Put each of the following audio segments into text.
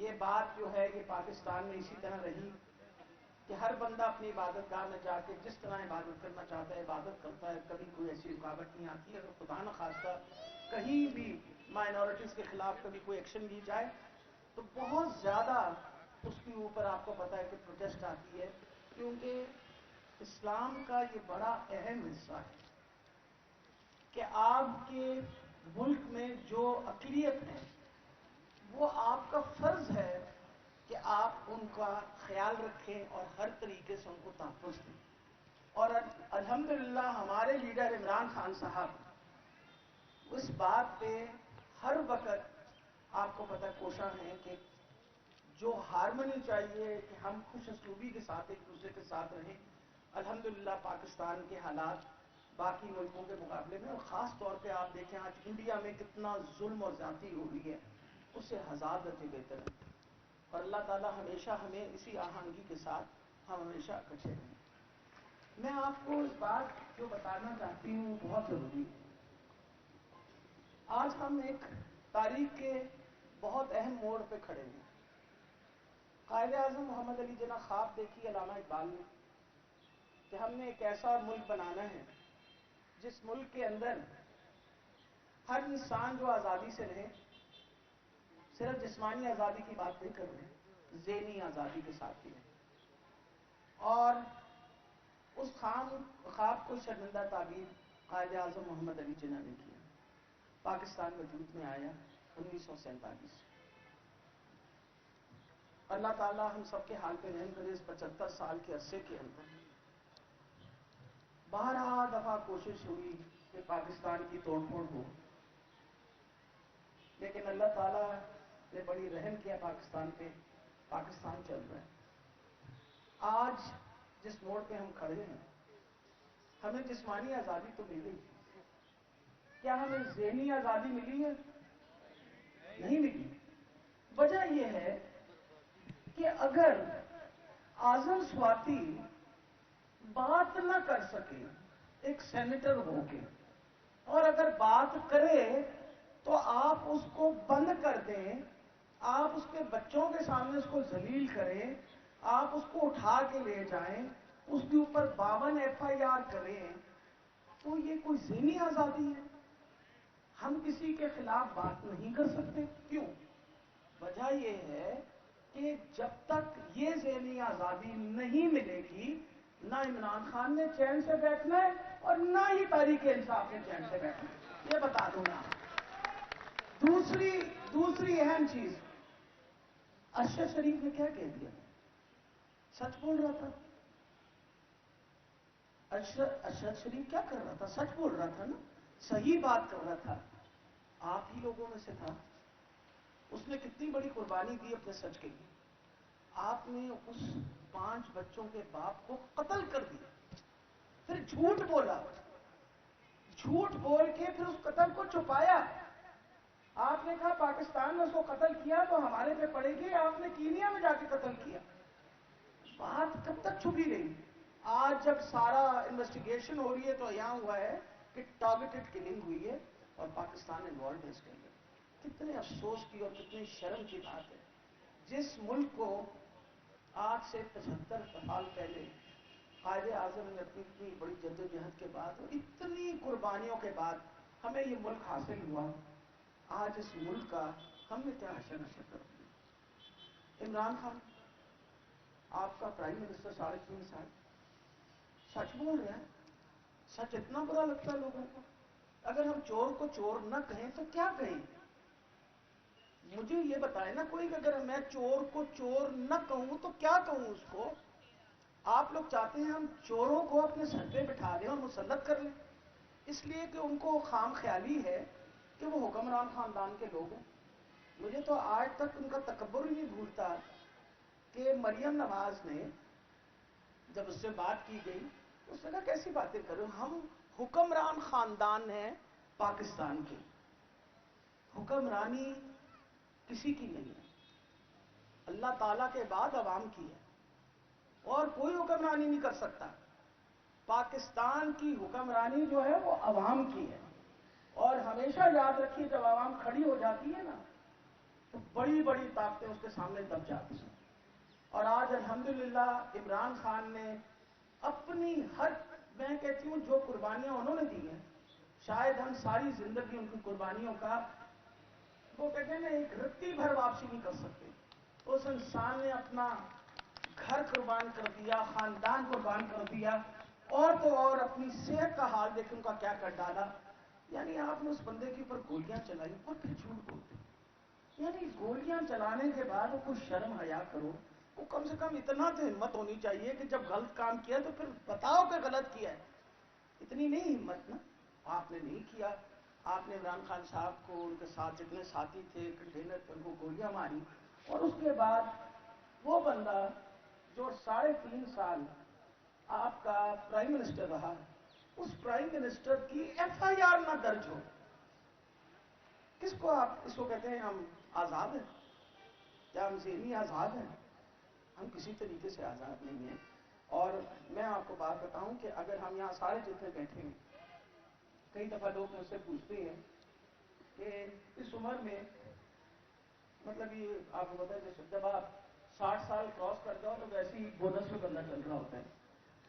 یہ بات جو ہے یہ پاکستان میں اسی طرح رہی کہ ہر بندہ اپنی عبادت گاہ میں جا کے جس طرح عبادت کرنا چاہتا ہے عبادت کرتا ہے، کبھی کوئی ایسی رکاوٹ نہیں آتی ہے۔ اگر خدا نخواستہ کہیں بھی مائنورٹیز کے خلاف کبھی کوئی ایکشن لی جائے تو بہت زیادہ اس کے اوپر آپ کو پتا ہے کہ پروٹیسٹ آتی ہے، کیونکہ اسلام کا یہ بڑا اہم حصہ ہے کہ آپ کے ملک میں جو اقلیت ہے وہ آپ کا فرض ہے کہ آپ ان کا خیال رکھیں اور ہر طریقے سے ان کو تحفظ دیں۔ اور الحمدللہ ہمارے لیڈر عمران خان صاحب اس بات پہ ہر وقت آپ کو پتہ کوشاں ہیں کہ جو ہارمنی چاہیے کہ ہم خوش اسلوبی کے ساتھ ایک دوسرے کے ساتھ رہیں۔ الحمدللہ پاکستان کے حالات باقی ملکوں کے مقابلے میں، اور خاص طور پہ آپ دیکھیں آج انڈیا میں کتنا ظلم اور زیادتی ہو رہی ہے، اس سے ہزار درجے بہتر ہے۔ اور اللہ تعالیٰ ہمیشہ ہمیں اسی آہنگی کے ساتھ ہم ہمیشہ اکٹھے رہیں۔ میں آپ کو اس بات جو بتانا چاہتی ہوں بہت ضروری ہے۔ آج ہم ایک تاریخ کے بہت اہم موڑ پہ کھڑے ہیں۔ قائد اعظم محمد علی جناح خواب دیکھی علامہ اقبال نے کہ ہم نے ایک ایسا ملک بنانا ہے جس ملک کے اندر ہر انسان جو آزادی سے رہے، صرف جسمانی آزادی کی بات نہیں کر رہے، ذہنی آزادی کے ساتھ بھی رہے۔ اور اس خواب کو شرمندہ تعبیر قائد اعظم محمد علی جناح نے کیا۔ پاکستان وجود میں آیا 1947۔ اللہ تعالیٰ ہم سب کے حال پہ رحم کرے۔ اس 75 سال کے عرصے کے اندر بارہ دفعہ کوشش ہوئی کہ پاکستان کی توڑ پھوڑ ہو، لیکن اللہ تعالیٰ نے بڑی رحم کیا پاکستان پہ، پاکستان چل رہا ہے۔ آج جس موڑ پہ ہم کھڑے ہیں، ہمیں جسمانی آزادی تو ملی، کیا ہمیں ذہنی آزادی ملی ہے؟ نہیں ملی۔ وجہ یہ ہے کہ اگر اعظم سواتی بات نہ کر سکے ایک سینیٹر ہو کے، اور اگر بات کرے تو آپ اس کو بند کر دیں، آپ اس کے بچوں کے سامنے اس کو ذلیل کریں، آپ اس کو اٹھا کے لے جائیں، اس کے اوپر 52 FIR کریں، تو یہ کوئی ذہنی آزادی ہے؟ ہم کسی کے خلاف بات نہیں کر سکتے، کیوں؟ وجہ یہ ہے کہ جب تک یہ ذہنی آزادی نہیں ملے گی، نہ عمران خان نے چین سے بیٹھنا ہے اور نہ ہی تحریک انصاف نے چین سے بیٹھنا ہے، یہ بتا دوں نا۔ دوسری اہم چیز، ارشد شریف نے کیا کہہ دیا؟ سچ بول رہا تھا۔ ارشد شریف کیا کر رہا تھا؟ سچ بول رہا تھا نا، صحیح بات کر رہا تھا۔ آپ ہی لوگوں میں سے تھا، اس نے کتنی بڑی قربانی دی اپنے سچ کے لیے۔ آپ نے اس 5 بچوں کے باپ کو قتل کر دیا، پھر جھوٹ بولا، جھوٹ بول کے پھر اس قتل کو چھپایا۔ آپ نے کہا پاکستان میں اس کو قتل کیا تو ہمارے پہ پڑے گی، آپ نے کینیا میں جا کے قتل کیا۔ بات کب تک چھپی رہی؟ آج جب سارا انویسٹیگیشن ہو رہی ہے تو یہاں ہوا ہے کہ ٹارگیٹڈ کلنگ ہوئی ہے اور پاکستان انوالوڈ ہے اس کے اندر۔ کتنے افسوس کی اور کتنی شرم کی بات ہے، جس ملک کو آج سے 75 سال پہلے قائد اعظم نے اپنی اتنی بڑی جدوجہد کے بعد اور اتنی قربانیوں کے بعد ہمیں یہ ملک حاصل ہوا، آج اس ملک کا ہم نے کیا حشر نشر کر دیا۔ عمران خان آپ کا پرائم منسٹر 3.5 سال سچ بول رہے ہیں، سچ اتنا برا لگتا ہے لوگوں کو؟ اگر ہم چور کو چور نہ کہیں تو کیا کہیں؟ مجھے یہ بتائے نا کوئی کہ اگر میں چور کو چور نہ کہوں تو کیا کہوں اس کو؟ آپ لوگ چاہتے ہیں ہم چوروں کو اپنے سر پہ بٹھا دیں اور مسلط کر لیں، اس لیے کہ ان کو خام خیالی ہے کہ وہ حکمران خاندان کے لوگ ہیں۔ مجھے تو آج تک ان کا تکبر ہی نہیں بھولتا کہ مریم نواز نے جب اس سے بات کی گئی اس نے کہا کیسی باتیں کرو، ہم حکمران خاندان ہیں پاکستان کی، حکمرانی کسی کی نہیں ہے، اللہ تعالیٰ کے بعد عوام کی ہے اور کوئی حکمرانی نہیں کر سکتا۔ پاکستان کی حکمرانی جو ہے وہ عوام کی ہے، اور ہمیشہ یاد رکھیے جب عوام کھڑی ہو جاتی ہے نا تو بڑی بڑی طاقتیں اس کے سامنے دب جاتی ہیں. اور آج الحمدللہ عمران خان نے اپنی میں کہتی ہوں جو قربانیاں انہوں نے دی ہیں، شاید ہم ساری زندگی ان کی قربانیوں کا وہ کہتے ہیں نا ایک رتی بھر واپسی نہیں کر سکتے. اس انسان نے اپنا گھر قربان کر دیا، خاندان قربان کر دیا، اور تو اور اپنی صحت کا حال دیکھ ان کا کیا کر ڈالا. یعنی آپ نے اس بندے کے اوپر گولیاں چلائی اور پھر جھوٹ بولتے. یعنی گولیاں چلانے کے بعد کوئی شرم حیا کرو، وہ کم سے کم اتنا تو ہمت ہونی چاہیے کہ جب غلط کام کیا تو پھر بتاؤ کہ غلط کیا ہے. اتنی نہیں ہمت نا، آپ نے نہیں کیا. آپ نے عمران خان صاحب کو، ان کے ساتھ جتنے ساتھی تھے، کنٹینر پہ ان کو گولیاں ماری. اور اس کے بعد وہ بندہ جو 3.5 سال آپ کا پرائم منسٹر رہا، اس پرائم منسٹر کی ایف آئی آر نہ درج ہو. کس کو آپ اس کو کہتے ہیں ہم آزاد ہیں؟ کیا ہم ذہنی آزاد ہیں؟ ہم کسی طریقے سے آزاد نہیں ہیں. اور میں آپ کو بات بتاؤں کہ اگر ہم یہاں سارے جتنے بیٹھے ہیں، کئی دفعہ لوگ مجھ سے پوچھتے ہیں کہ اس عمر میں مطلب یہ آپ کو پتا ہے جب آپ 60 سال کراس کر جاؤ تو ویسے ہی بونس میں بندہ چل رہا ہوتا ہے.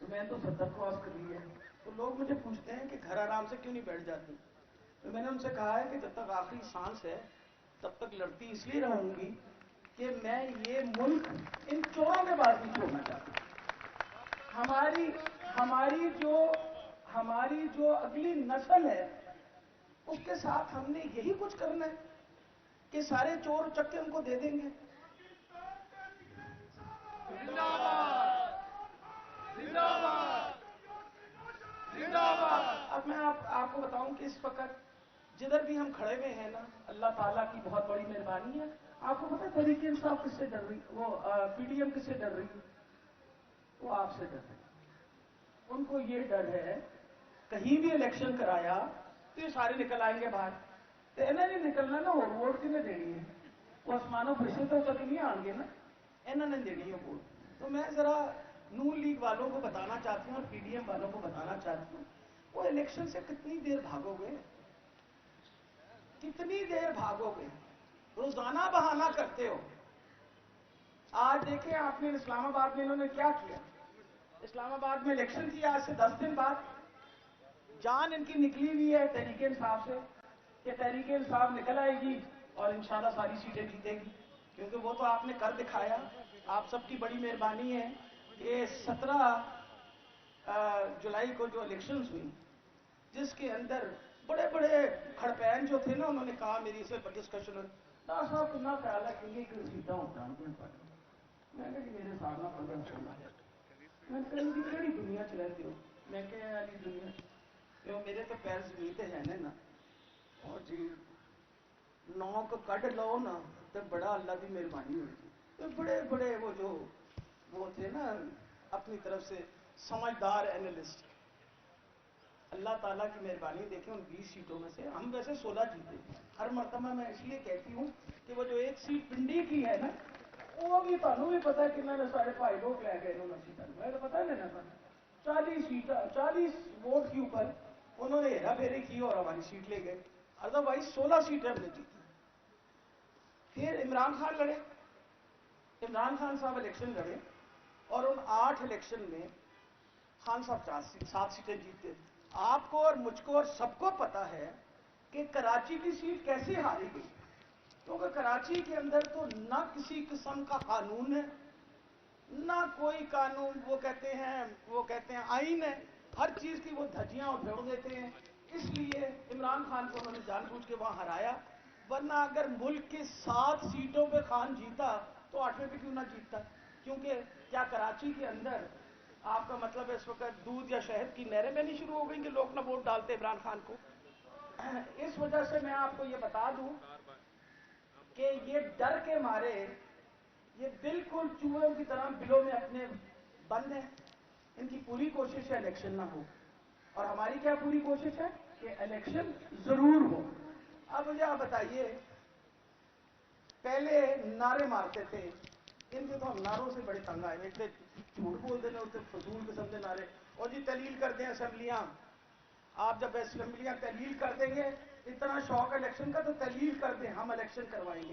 تو میں تو 70 کراس کر لی ہے. تو لوگ مجھے پوچھتے ہیں کہ گھر آرام سے کیوں نہیں بیٹھ جاتی. تو میں نے ان سے کہا ہے کہ جب تک آخری سانس ہے تب تک لڑتی اس لیے رہوں گی کہ میں یہ ملک ان چوروں کے بعد نہیں چھوڑنا چاہتا. ہماری جو اگلی نسل ہے اس کے ساتھ ہم نے یہی کچھ کرنا ہے کہ سارے چور چکے ان کو دے دیں گے. اب میں آپ کو بتاؤں کہ اس وقت جدھر بھی ہم کھڑے ہوئے ہیں نا، اللہ تعالیٰ کی بہت بڑی مہربانی ہے. آپ کو پتا ہے تحریک انصاف کس سے ڈر رہی، وہ پی ڈی ایم کس سے ڈر رہی ہے؟ وہ آپ سے ڈر رہی ہے. ان کو یہ ڈر ہے کہیں بھی الیکشن کرایا تو یہ سارے نکل آئیں گے باہر. تو انہیں نہیں نکلنا نا، اور ووٹ کنہیں دینی ہے؟ وہ آسمانوں فرشتے تو تک نہیں آن گے نا، انہوں نے دینی ہے ووٹ. تو میں ذرا نون لیگ والوں کو بتانا چاہتی ہوں اور پی ڈی ایم والوں کو بتانا چاہتی ہوں، وہ الیکشن سے کتنی دیر بھاگو گے؟ کتنی دیر بھاگو گے؟ روزانہ بہانہ کرتے ہو. آج دیکھیں آپ نے اسلام آباد میں انہوں نے کیا کیا. اسلام آباد میں الیکشن تھی آج سے 10 دن بعد. جان ان کی نکلی ہوئی ہے تحریک انصاف سے کہ تحریک انصاف نکل آئے گی اور انشاءاللہ ساری سیٹیں جیتے گی. کیونکہ وہ تو آپ نے کر دکھایا. آپ سب کی بڑی مہربانی ہے کہ 17 جولائی کو جو الیکشنز ہوئی، جس کے اندر بڑے بڑے کھڑپین جو تھے نا، انہوں نے کہا میری سے ڈسکشن ڈاکٹر صاحب کتنا خیال ہے کہ سیٹاں ہوتا ہے. میں کہ میرے ساتھ نہ 15-16 ہے. میں کہیں بھی کہڑی دنیا چ رہتے ہو؟ میں کہ والی دنیا جو میرے تو پیر زمین تے ہے نا، اور جی نوک کڈ لو نا تو بڑا اللہ کی مہربانی ہوئی. تو بڑے بڑے وہ تھے نا اپنی طرف سے سمجھدار اینالسٹ. اللہ تعالیٰ کی مہربانی دیکھیں ان 20 سیٹوں میں سے ہم ویسے 16 جیتے. ہر مرتبہ میں اس لیے کہتی ہوں کہ وہ جو ایک سیٹ پنڈی کی ہے نا، وہ بھی تمہیں بھی پتا ہے کہ میں نے سارے بھائی لوگ لے گئے انہوں نے سیٹیں. میں تو پتا ہے نا 40 ووٹ کے اوپر انہوں نے ہیرا پھیری کی اور ہماری سیٹ لے گئے. ادروائز 16 سیٹیں ہم نے جیتی. پھر عمران خان لڑے. عمران خان صاحب الیکشن لڑے اور ان 8 الیکشن میں خان صاحب 7 سیٹیں جیتے. آپ کو اور مجھ کو اور سب کو پتا ہے کہ کراچی کی سیٹ کیسے ہاری گئی. کیونکہ کراچی کے اندر تو نہ کسی قسم کا قانون ہے، نہ کوئی قانون. وہ کہتے ہیں آئین ہے. ہر چیز کی وہ دھجیاں اڑ دیتے ہیں. اس لیے عمران خان کو انہوں نے جان بوجھ کے وہاں ہرایا. ورنہ اگر ملک کی 7 سیٹوں پہ خان جیتا تو 8ویں پہ کیوں نہ جیتتا. کیونکہ کیا کراچی کے اندر آپ کا مطلب اس وقت دودھ یا شہد کی نہریں بہنی شروع ہو گئی کہ لوگ نہ ووٹ ڈالتے عمران خان کو. اس وجہ سے میں آپ کو یہ بتا دوں کہ یہ ڈر کے مارے یہ بالکل چوہوں کی طرح بلوں میں اپنے بند ہیں. ان کی پوری کوشش ہے الیکشن نہ ہو، اور ہماری کیا پوری کوشش ہے کہ الیکشن ضرور ہو. اب مجھے آپ بتائیے، پہلے نعرے مارتے تھے، ان کے تو ہم نعروں سے بڑے تنگ آئے. ایک جھوٹ بول دینا ہوتے فضول قسم کے نعرے. اور جی تحلیل کر دیں اسمبلیاں. آپ جب اسمبلیاں تحلیل کر دیں گے، اتنا شوق الیکشن کا تو تحلیل کر دیں ہم الیکشن کروائیں گے.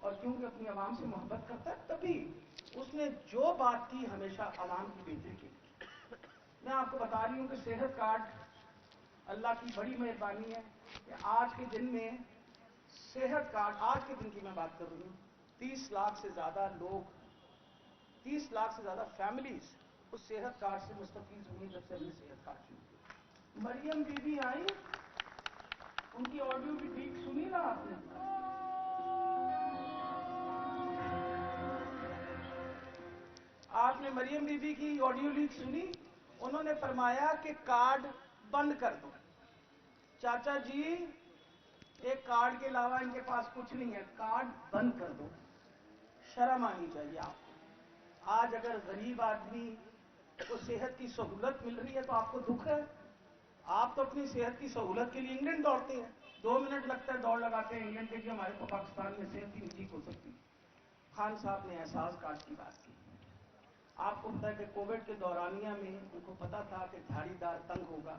اور کیونکہ اپنی عوام سے محبت کرتا ہے تبھی اس نے جو بات کی ہمیشہ عوام کی بہتری کی. میں آپ کو بتا رہی ہوں کہ صحت کارڈ اللہ کی بڑی مہربانی ہے کہ آج کے دن میں صحت کارڈ، آج کے دن کی میں بات کر رہی ہوں، 30 لاکھ سے زیادہ لوگ، 30 لاکھ سے زیادہ فیملیز اس صحت کارڈ سے مستفید ہوئی جب سے ہم نے صحت کارڈ شروع کیا. مریم بی بی آئی، ان کی آڈیو بھی ٹھیک سنی نا آپ نے؟ آپ نے مریم بی بی کی آڈیو لیک سنی؟ انہوں نے فرمایا کہ کارڈ بند کر دو. چاچا جی ایک کارڈ کے علاوہ ان کے پاس کچھ نہیں ہے، کارڈ بند کر دو. شرم آنی چاہیے آپ کو. آج اگر غریب آدمی کو صحت کی سہولت مل رہی ہے تو آپ کو دکھ ہے. آپ تو اپنی صحت کی سہولت کے لیے انگلینڈ دوڑتے ہیں، 2 منٹ لگتا ہے دوڑ لگاتے ہیں انگلینڈ کے کہ ہمارے کو پاکستان میں صحت کی ٹھیک ہو سکتی. خان صاحب نے احساس کارڈ کی بات کی. آپ کو پتا ہے کہ کووڈ کے دورانیہ میں ان کو پتا تھا کہ جھاڑی دار تنگ ہوگا،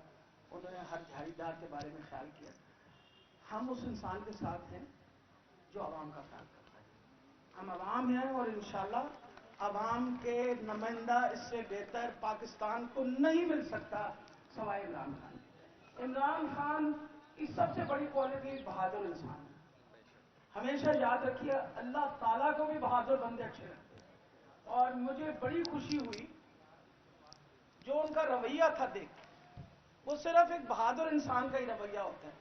انہوں نے ہر جھاڑی دار کے بارے میں خیال کیا. ہم اس انسان کے ساتھ ہیں جو عوام کا خیال کرتا ہے. ہم عوام ہیں اور انشاءاللہ عوام کے نمائندہ اس سے بہتر پاکستان کو نہیں مل سکتا سوائے عمران خان. عمران خان کی سب سے بڑی کوالٹی بہادر انسان ہے. ہمیشہ یاد رکھیے اللہ تعالیٰ کو بھی بہادر بندے اچھے لگتے ہیں. اور مجھے بڑی خوشی ہوئی جو ان کا رویہ تھا دیکھ، وہ صرف ایک بہادر انسان کا ہی رویہ ہوتا ہے.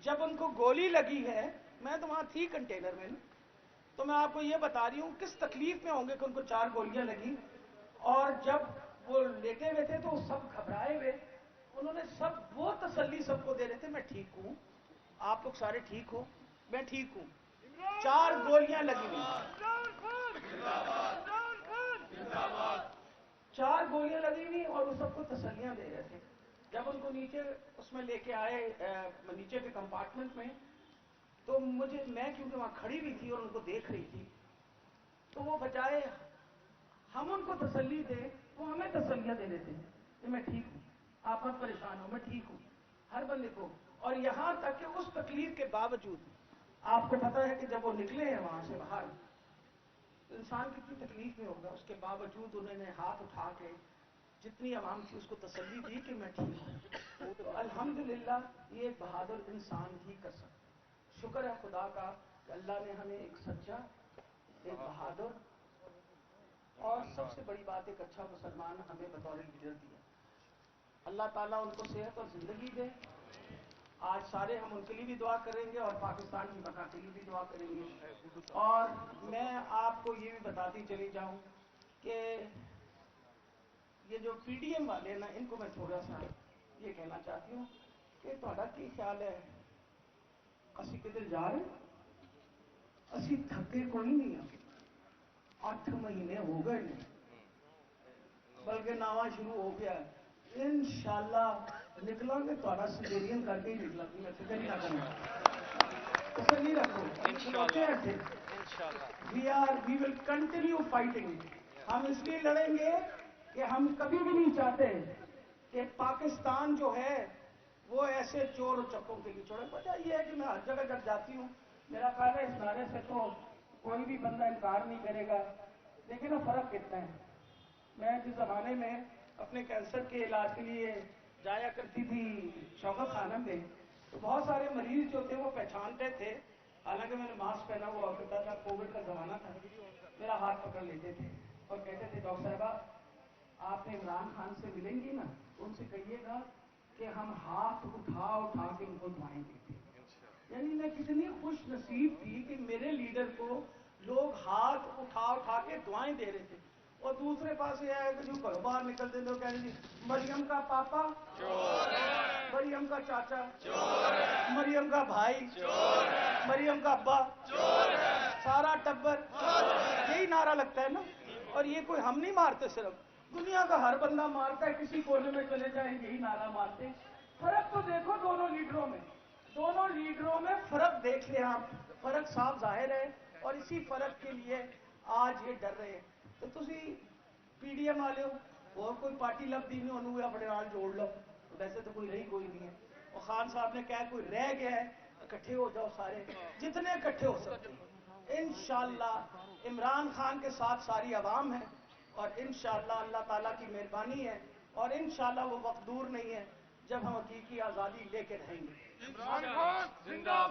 جب ان کو گولی لگی ہے، میں تو وہاں تھی کنٹینر میں، تو میں آپ کو یہ بتا رہی ہوں کس تکلیف میں ہوں گے کہ ان کو 4 گولیاں لگی. اور جب وہ لیٹے ہوئے تھے تو وہ سب گھبرائے ہوئے، انہوں نے سب وہ تسلی سب کو دے رہے تھے، میں ٹھیک ہوں، آپ لوگ سارے ٹھیک ہو، میں ٹھیک ہوں. 4 گولیاں لگی ہوئی، 4 گولیاں لگی ہوئی اور وہ سب کو تسلیاں دے رہے تھے. جب ان کو نیچے اس میں لے کے آئے نیچے کے کمپارٹمنٹ میں، تو میں کیونکہ وہاں کھڑی ہوئی تھی اور ان کو دیکھ رہی تھی، تو وہ بجائے ہم ان کو تسلی دیں وہ ہمیں تسلیاں دے دیتے ہیں کہ میں ٹھیک ہوں، آپ مت پریشان ہو، میں ٹھیک ہوں، ہر بندے کو. اور یہاں تک کہ اس تکلیف کے باوجود آپ کو پتا ہے کہ جب وہ نکلے ہیں وہاں سے باہر، انسان کتنی تکلیف میں ہوگا، اس کے باوجود انہوں نے ہاتھ اٹھا کے جتنی عوام تھی اس کو تسلی دی کہ میں ٹھیک ہوں. تو الحمدللہ یہ ایک بہادر انسان ہی کر سکتا. شکر ہے خدا کا کہ اللہ نے ہمیں ایک سچا، ایک بہادر اور سب سے بڑی بات ایک اچھا مسلمان ہمیں بطور لیڈر دیا. اللہ تعالیٰ ان کو صحت اور زندگی دے. آج سارے ہم ان کے لیے بھی دعا کریں گے اور پاکستان کی بقا کے لیے بھی دعا کریں گے. اور میں آپ کو یہ بھی بتاتی چلی جاؤں کہ یہ جو پی ڈی ایم والے نا، ان کو میں تھوڑا سا یہ کہنا چاہتی ہوں کہ تھوڑا کی خیال ہے اسی کدھر جا رہے، اسی تھکے کوئی نہیں ہیں. 8 مہینے ہو گئے نہیں، بلکہ نواں شروع ہو گیا. انشاءاللہ نکلا گے تھوڑا سیزیرین کر کے ہی نکلا گی. میں فکر ہی نہ کروں، تسلی رکھو. وی ول کنٹینیو فائٹنگ. ہم اس لیے لڑیں گے کہ ہم کبھی بھی نہیں چاہتے کہ پاکستان جو ہے وہ ایسے چور و چکوں کے لیے چھوڑے. وجہ یہ ہے کہ میں ہر جگہ جب جاتی ہوں، میرا خیال ہے اس نعرے سے تو کوئی بھی بندہ انکار نہیں کرے گا، لیکن وہ فرق کتنا ہے. میں جس زمانے میں اپنے کینسر کے علاج کے لیے جایا کرتی تھی شوکت خانہ میں، تو بہت سارے مریض جو تھے وہ پہچانتے تھے، حالانکہ میں نے ماسک پہنا ہوا ہوتا تھا، کووڈ کا زمانہ تھا. میرا ہاتھ پکڑ لیتے تھے اور کہتے تھے ڈاکٹر صاحبہ آپ نے عمران خان سے ملیں گی نا، ان سے کہیے گا کہ ہم ہاتھ اٹھا اٹھا کے ان کو دعائیں دیتے. یعنی میں کتنی خوش نصیب تھی کہ میرے لیڈر کو لوگ ہاتھ اٹھا اٹھا کے دعائیں دے رہے تھے. اور دوسرے پاس یہ ہے کہ جو گھروں باہر نکلتے تھے وہ کہہ رہے جی مریم کا پاپا چور ہے، مریم کا چاچا چور ہے، مریم کا بھائی چور ہے، مریم کا ابا چور ہے، سارا ٹبر یہی نعرہ لگتا ہے نا. اور یہ کوئی ہم نہیں مارتے، صرف دنیا کا ہر بندہ مارتا ہے. کسی کونے میں چلے جائیں یہی نعرہ مارتے. فرق تو دیکھو دونوں لیڈروں میں فرق دیکھ لیں آپ، فرق صاف ظاہر ہے. اور اسی فرق کے لیے آج یہ ڈر رہے ہیں. تو تسی پی ڈی ایم والے ہو اور کوئی پارٹی لب دی نہیں انہوں اپنے نال جوڑ لو. ویسے تو کوئی رہی کوئی نہیں ہے. اور خان صاحب نے کہا کوئی رہ گیا ہے اکٹھے ہو جاؤ سارے جتنے اکٹھے ہو سکتے ہیں. انشاءاللہ عمران خان کے ساتھ ساری عوام ہے، اور انشاءاللہ اللہ تعالیٰ کی مہربانی ہے، اور انشاءاللہ وہ وقت دور نہیں ہے جب ہم حقیقی آزادی لے کے رہیں گے۔ عمران خان زندہ